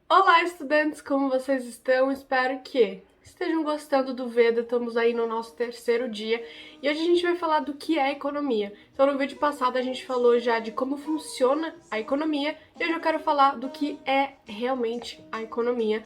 Olá, estudantes! Como vocês estão? Espero que estejam gostando do Veda. Estamos aí no nosso terceiro dia e hoje a gente vai falar do que é economia. Então, no vídeo passado a gente falou já de como funciona a economia e hoje eu quero falar do que é realmente a economia.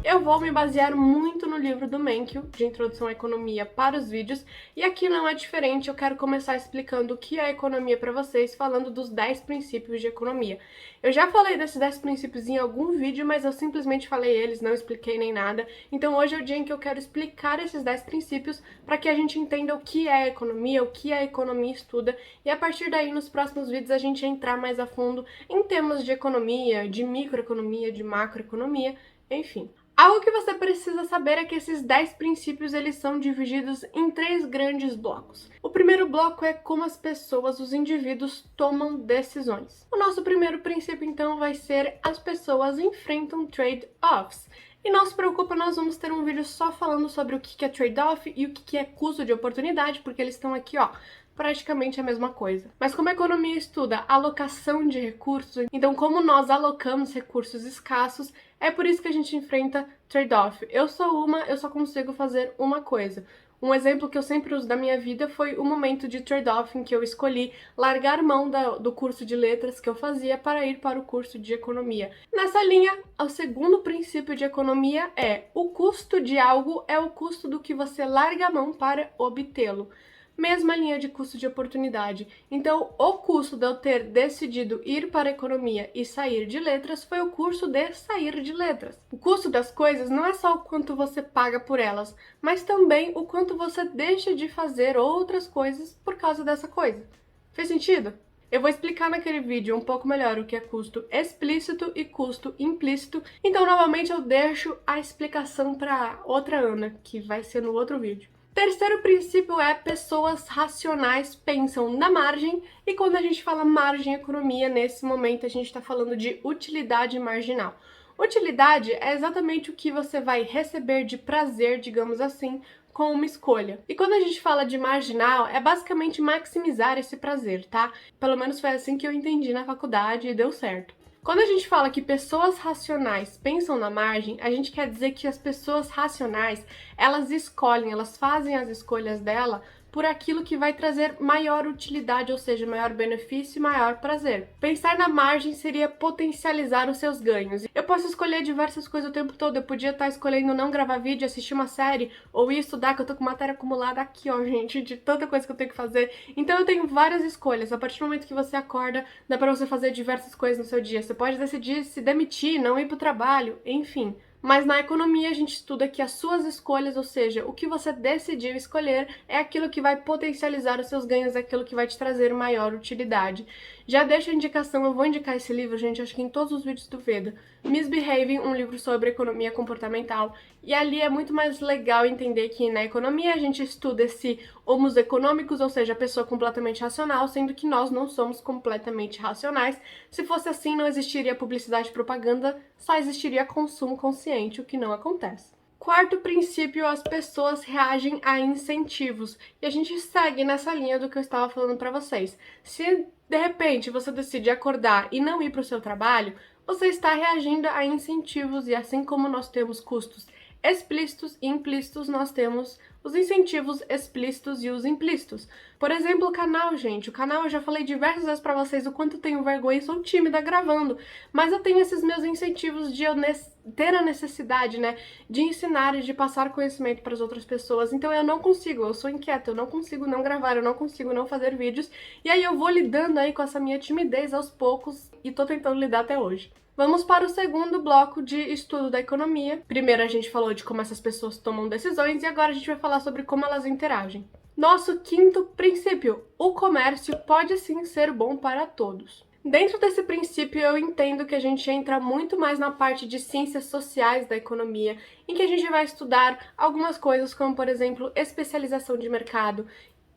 Eu vou me basear muito no livro do Menkyo, de Introdução à Economia, para os vídeos, e aqui não é diferente, eu quero começar explicando o que é economia para vocês, falando dos 10 princípios de economia. Eu já falei desses 10 princípios em algum vídeo, mas eu simplesmente falei eles, não expliquei nem nada, então hoje é o dia em que eu quero explicar esses 10 princípios para que a gente entenda o que é economia, o que a economia estuda, e a partir daí, nos próximos vídeos, a gente entrar mais a fundo em temas de economia, de microeconomia, de macroeconomia, enfim. Algo que você precisa saber é que esses 10 princípios eles são divididos em 3 grandes blocos. O primeiro bloco é como as pessoas, os indivíduos, tomam decisões. O nosso primeiro princípio, então, vai ser as pessoas enfrentam trade-offs. E não se preocupa, nós vamos ter um vídeo só falando sobre o que é trade-off e o que é custo de oportunidade, porque eles estão aqui, ó, praticamente a mesma coisa. Mas como a economia estuda alocação de recursos, então como nós alocamos recursos escassos, é por isso que a gente enfrenta trade-off. Eu só consigo fazer uma coisa. Um exemplo que eu sempre uso da minha vida foi o momento de trade-off em que eu escolhi largar mão do curso de letras que eu fazia para ir para o curso de economia. Nessa linha, o segundo princípio de economia é o custo de algo é o custo do que você larga a mão para obtê-lo. Mesma linha de custo de oportunidade. Então, o custo de eu ter decidido ir para a economia e sair de letras foi o custo de sair de letras. O custo das coisas não é só o quanto você paga por elas, mas também o quanto você deixa de fazer outras coisas por causa dessa coisa. Fez sentido? Eu vou explicar naquele vídeo um pouco melhor o que é custo explícito e custo implícito, então novamente eu deixo a explicação para outra Ana, que vai ser no outro vídeo. Terceiro princípio é pessoas racionais pensam na margem, e quando a gente fala margem em economia, nesse momento a gente está falando de utilidade marginal. Utilidade é exatamente o que você vai receber de prazer, digamos assim, com uma escolha. E quando a gente fala de marginal, é basicamente maximizar esse prazer, tá? Pelo menos foi assim que eu entendi na faculdade e deu certo. Quando a gente fala que pessoas racionais pensam na margem, a gente quer dizer que as pessoas racionais, elas escolhem, elas fazem as escolhas dela por aquilo que vai trazer maior utilidade, ou seja, maior benefício e maior prazer. Pensar na margem seria potencializar os seus ganhos. Eu posso escolher diversas coisas o tempo todo, eu podia estar escolhendo não gravar vídeo, assistir uma série, ou ir estudar, que eu tô com matéria acumulada aqui, ó, gente, de tanta coisa que eu tenho que fazer. Então eu tenho várias escolhas. A partir do momento que você acorda, dá pra você fazer diversas coisas no seu dia. Você pode decidir se demitir, não ir pro trabalho, enfim. Mas na economia a gente estuda que as suas escolhas, ou seja, o que você decidiu escolher, é aquilo que vai potencializar os seus ganhos, é aquilo que vai te trazer maior utilidade. Já deixo a indicação, eu vou indicar esse livro, gente, acho que em todos os vídeos do Veda. Misbehaving, um livro sobre economia comportamental. E ali é muito mais legal entender que na economia a gente estuda esse homos econômicos, ou seja, a pessoa completamente racional, sendo que nós não somos completamente racionais. Se fosse assim, não existiria publicidade e propaganda, só existiria consumo consciente, o que não acontece. Quarto princípio, as pessoas reagem a incentivos. E a gente segue nessa linha do que eu estava falando para vocês. Se de repente você decide acordar e não ir para o seu trabalho, você está reagindo a incentivos, e assim como nós temos custos explícitos e implícitos, nós temos os incentivos explícitos e os implícitos. Por exemplo, o canal, gente. O canal eu já falei diversas vezes pra vocês o quanto eu tenho vergonha e sou tímida gravando, mas eu tenho esses meus incentivos de eu ter a necessidade, né, de ensinar e de passar conhecimento para as outras pessoas. Então eu não consigo, eu sou inquieta, eu não consigo não gravar, eu não consigo não fazer vídeos, e aí eu vou lidando aí com essa minha timidez aos poucos e tô tentando lidar até hoje. Vamos para o segundo bloco de estudo da economia. Primeiro a gente falou de como essas pessoas tomam decisões e agora a gente vai falar sobre como elas interagem. Nosso quinto princípio: o comércio pode sim ser bom para todos. Dentro desse princípio, eu entendo que a gente entra muito mais na parte de ciências sociais da economia, em que a gente vai estudar algumas coisas como, por exemplo, especialização de mercado,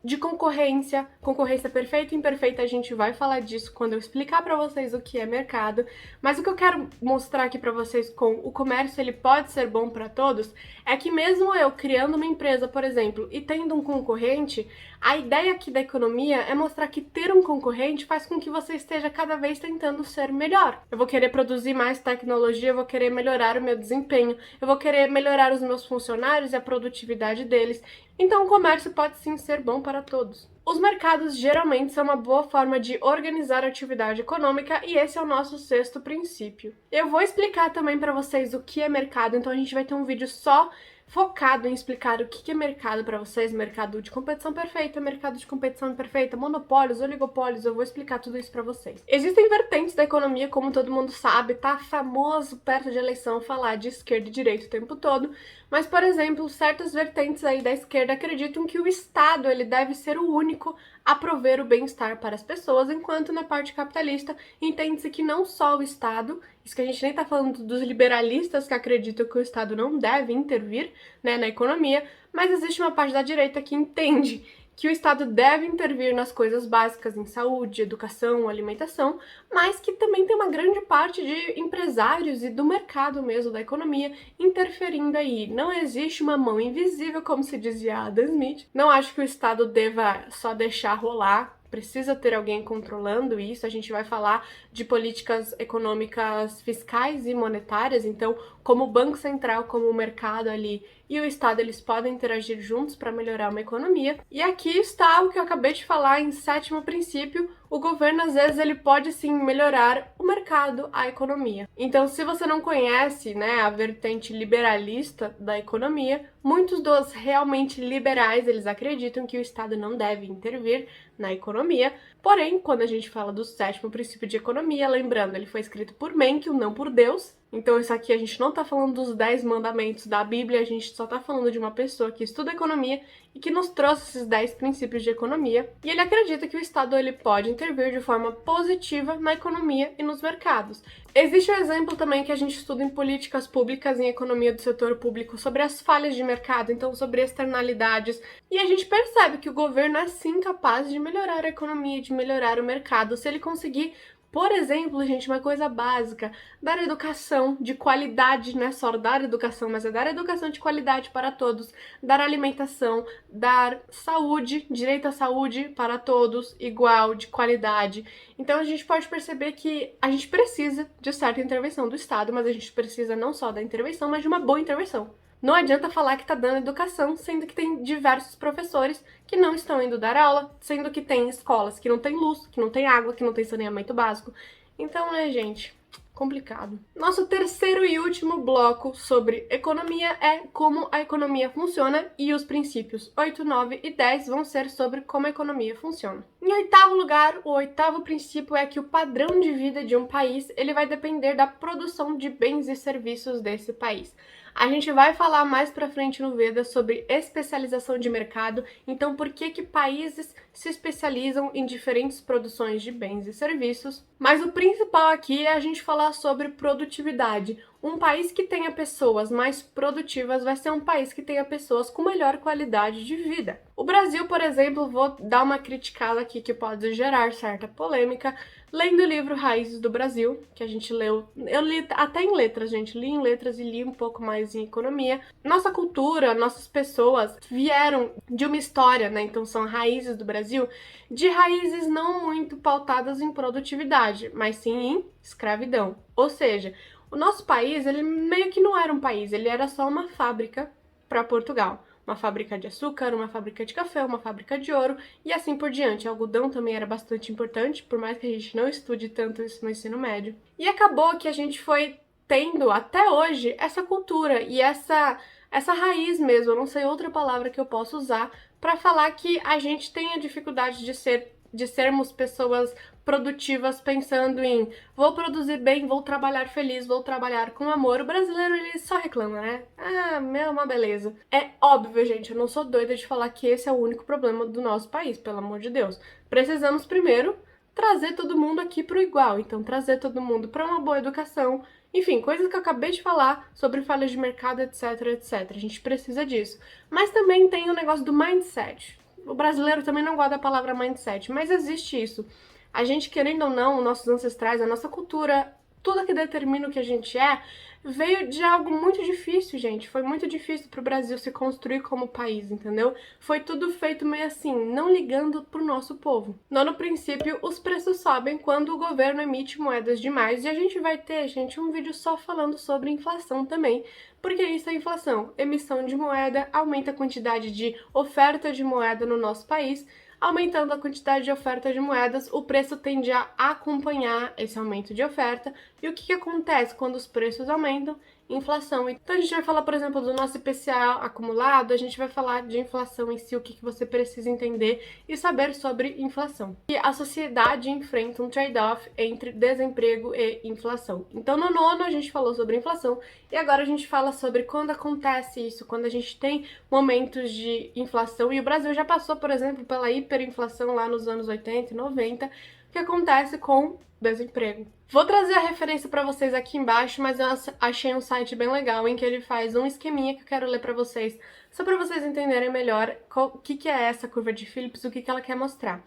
de concorrência, concorrência perfeita e imperfeita, a gente vai falar disso quando eu explicar pra vocês o que é mercado, mas o que eu quero mostrar aqui pra vocês com o comércio, ele pode ser bom pra todos, é que mesmo eu criando uma empresa, por exemplo, e tendo um concorrente, a ideia aqui da economia é mostrar que ter um concorrente faz com que você esteja cada vez tentando ser melhor. Eu vou querer produzir mais tecnologia, eu vou querer melhorar o meu desempenho, eu vou querer melhorar os meus funcionários e a produtividade deles. Então o comércio pode sim ser bom para todos. Os mercados geralmente são uma boa forma de organizar a atividade econômica e esse é o nosso sexto princípio. Eu vou explicar também para vocês o que é mercado, então a gente vai ter um vídeo só focado em explicar o que é mercado para vocês, mercado de competição perfeita, mercado de competição imperfeita, monopólios, oligopólios, eu vou explicar tudo isso para vocês. Existem vertentes da economia, como todo mundo sabe, tá famoso perto de eleição falar de esquerda e direita o tempo todo, mas, por exemplo, certas vertentes aí da esquerda acreditam que o Estado ele deve ser o único a prover o bem-estar para as pessoas, enquanto na parte capitalista entende-se que não só o Estado, isso que a gente nem tá falando dos liberalistas que acreditam que o Estado não deve intervir, né, na economia, mas existe uma parte da direita que entende que o Estado deve intervir nas coisas básicas, em saúde, educação, alimentação, mas que também tem uma grande parte de empresários e do mercado mesmo, da economia, interferindo aí. Não existe uma mão invisível, como se dizia Adam Smith. Não acho que o Estado deva só deixar rolar. Precisa ter alguém controlando isso. A gente vai falar de políticas econômicas fiscais e monetárias, então, como o Banco Central, como o mercado ali e o Estado, eles podem interagir juntos para melhorar uma economia. E aqui está o que eu acabei de falar em sétimo princípio, o governo, às vezes, ele pode sim melhorar o mercado, a economia. Então, se você não conhece, né, a vertente liberalista da economia, muitos dos realmente liberais, eles acreditam que o Estado não deve intervir na economia. Porém, quando a gente fala do sétimo princípio de economia, lembrando, ele foi escrito por Menkeu, não por Deus. Então, isso aqui a gente não tá falando dos 10 mandamentos da Bíblia, a gente só tá falando de uma pessoa que estuda economia e que nos trouxe esses 10 princípios de economia. E ele acredita que o Estado ele pode intervir de forma positiva na economia e nos mercados. Existe um exemplo também que a gente estuda em políticas públicas, em economia do setor público, sobre as falhas de mercado, então sobre externalidades. E a gente percebe que o governo é sim capaz de melhorar a economia, de melhorar o mercado, se ele conseguir. Por exemplo, gente, uma coisa básica, dar educação de qualidade, não é só dar educação, mas é dar educação de qualidade para todos, dar alimentação, dar saúde, direito à saúde para todos, igual, de qualidade. Então a gente pode perceber que a gente precisa de certa intervenção do Estado, mas a gente precisa não só da intervenção, mas de uma boa intervenção. Não adianta falar que está dando educação, sendo que tem diversos professores que não estão indo dar aula, sendo que tem escolas que não tem luz, que não tem água, que não tem saneamento básico. Então, né, gente, complicado. Nosso terceiro e último bloco sobre economia é como a economia funciona e os princípios 8, 9 e 10 vão ser sobre como a economia funciona. Em oitavo lugar, o oitavo princípio é que o padrão de vida de um país ele vai depender da produção de bens e serviços desse país. A gente vai falar mais pra frente no Veda sobre especialização de mercado, então por que países se especializam em diferentes produções de bens e serviços. Mas o principal aqui é a gente falar sobre produtividade. Um país que tenha pessoas mais produtivas vai ser um país que tenha pessoas com melhor qualidade de vida. O Brasil, por exemplo, vou dar uma criticada aqui que pode gerar certa polêmica, lendo o livro Raízes do Brasil, que a gente leu, eu li até em letras, gente, li em letras e li um pouco mais em economia. Nossa cultura, nossas pessoas vieram de uma história, né, então são raízes do Brasil, de raízes não muito pautadas em produtividade, mas sim em escravidão. Ou seja, o nosso país, ele meio que não era um país, ele era só uma fábrica para Portugal. Uma fábrica de açúcar, uma fábrica de café, uma fábrica de ouro e assim por diante. O algodão também era bastante importante, por mais que a gente não estude tanto isso no ensino médio. E acabou que a gente foi tendo, até hoje, essa cultura e essa raiz mesmo, eu não sei outra palavra que eu possa usar, para falar que a gente tem a dificuldade de sermos pessoas produtivas pensando em vou produzir bem, vou trabalhar feliz, vou trabalhar com amor. O brasileiro, ele só reclama, né? Ah, meu, uma beleza. É óbvio, gente, eu não sou doida de falar que esse é o único problema do nosso país, pelo amor de Deus. Precisamos primeiro trazer todo mundo aqui pro igual, então trazer todo mundo para uma boa educação, enfim, coisas que eu acabei de falar sobre falhas de mercado, etc, etc. A gente precisa disso. Mas também tem o negócio do mindset. O brasileiro também não gosta da palavra mindset, mas existe isso. A gente, querendo ou não, nossos ancestrais, a nossa cultura, tudo que determina o que a gente é, veio de algo muito difícil, gente. Foi muito difícil pro Brasil se construir como país, entendeu? Foi tudo feito meio assim, não ligando pro nosso povo. No princípio, os preços sobem quando o governo emite moedas demais e a gente vai ter, gente, um vídeo só falando sobre inflação também. Porque isso é inflação. Emissão de moeda aumenta a quantidade de oferta de moeda no nosso país. Aumentando a quantidade de oferta de moedas, o preço tende a acompanhar esse aumento de oferta. E o que acontece quando os preços aumentam? Inflação. Então a gente vai falar, por exemplo, do nosso IPCA acumulado, a gente vai falar de inflação em si, o que você precisa entender e saber sobre inflação. E a sociedade enfrenta um trade-off entre desemprego e inflação. Então no nono a gente falou sobre inflação e agora a gente fala sobre quando acontece isso, quando a gente tem momentos de inflação. E o Brasil já passou, por exemplo, pela hiperinflação lá nos anos 80 e 90, que acontece com desemprego. Vou trazer a referência para vocês aqui embaixo, mas eu achei um site bem legal em que ele faz um esqueminha que eu quero ler para vocês, só para vocês entenderem melhor o que é essa curva de Phillips, o que ela quer mostrar.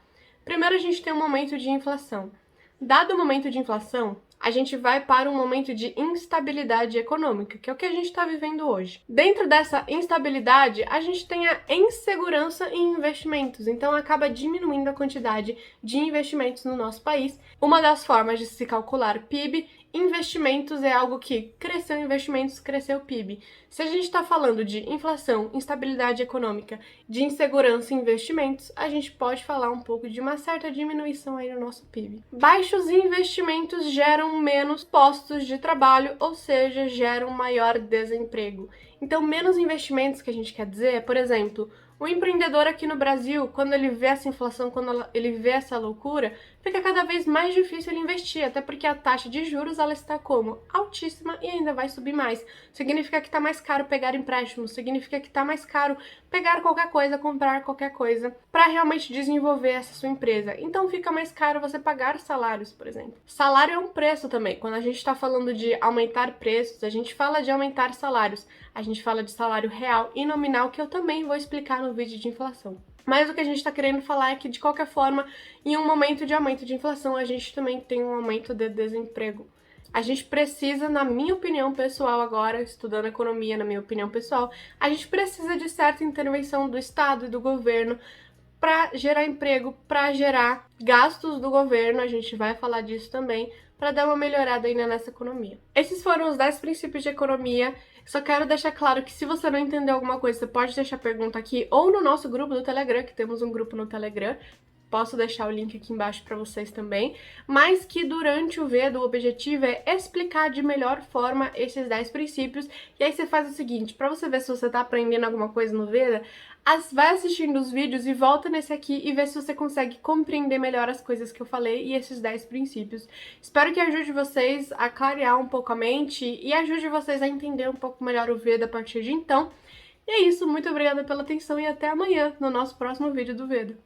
Primeiro a gente tem um momento de inflação. Dado o momento de inflação, a gente vai para um momento de instabilidade econômica, que é o que a gente está vivendo hoje. Dentro dessa instabilidade, a gente tem a insegurança em investimentos, então acaba diminuindo a quantidade de investimentos no nosso país. Uma das formas de se calcular PIB, investimentos é algo que cresceu investimentos, cresceu PIB. Se a gente está falando de inflação, instabilidade econômica, de insegurança em investimentos, a gente pode falar um pouco de uma certa diminuição aí no nosso PIB. Baixos investimentos geram menos postos de trabalho, ou seja, geram maior desemprego. Então, menos investimentos que a gente quer dizer é, por exemplo, o empreendedor aqui no Brasil, quando ele vê essa inflação, quando ele vê essa loucura, fica cada vez mais difícil ele investir, até porque a taxa de juros ela está como? Altíssima e ainda vai subir mais. Significa que está mais caro pegar empréstimo, significa que está mais caro pegar qualquer coisa, comprar qualquer coisa, para realmente desenvolver essa sua empresa. Então fica mais caro você pagar salários, por exemplo. Salário é um preço também. Quando a gente está falando de aumentar preços, a gente fala de aumentar salários. A gente fala de salário real e nominal, que eu também vou explicar no vídeo de inflação. Mas o que a gente está querendo falar é que, de qualquer forma, em um momento de aumento de inflação, a gente também tem um aumento de desemprego. A gente precisa, na minha opinião pessoal agora, estudando economia, na minha opinião pessoal, a gente precisa de certa intervenção do Estado e do governo para gerar emprego, para gerar gastos do governo, a gente vai falar disso também, para dar uma melhorada ainda nessa economia. Esses foram os 10 princípios de economia. Só quero deixar claro que se você não entendeu alguma coisa, você pode deixar pergunta aqui ou no nosso grupo do Telegram, que temos um grupo no Telegram. Posso deixar o link aqui embaixo para vocês também, mas que durante o VEDA o objetivo é explicar de melhor forma esses 10 princípios, e aí você faz o seguinte, para você ver se você está aprendendo alguma coisa no VEDA, vai assistindo os vídeos e volta nesse aqui e vê se você consegue compreender melhor as coisas que eu falei e esses 10 princípios. Espero que ajude vocês a clarear um pouco a mente e ajude vocês a entender um pouco melhor o VEDA a partir de então. E é isso, muito obrigada pela atenção e até amanhã no nosso próximo vídeo do VEDA.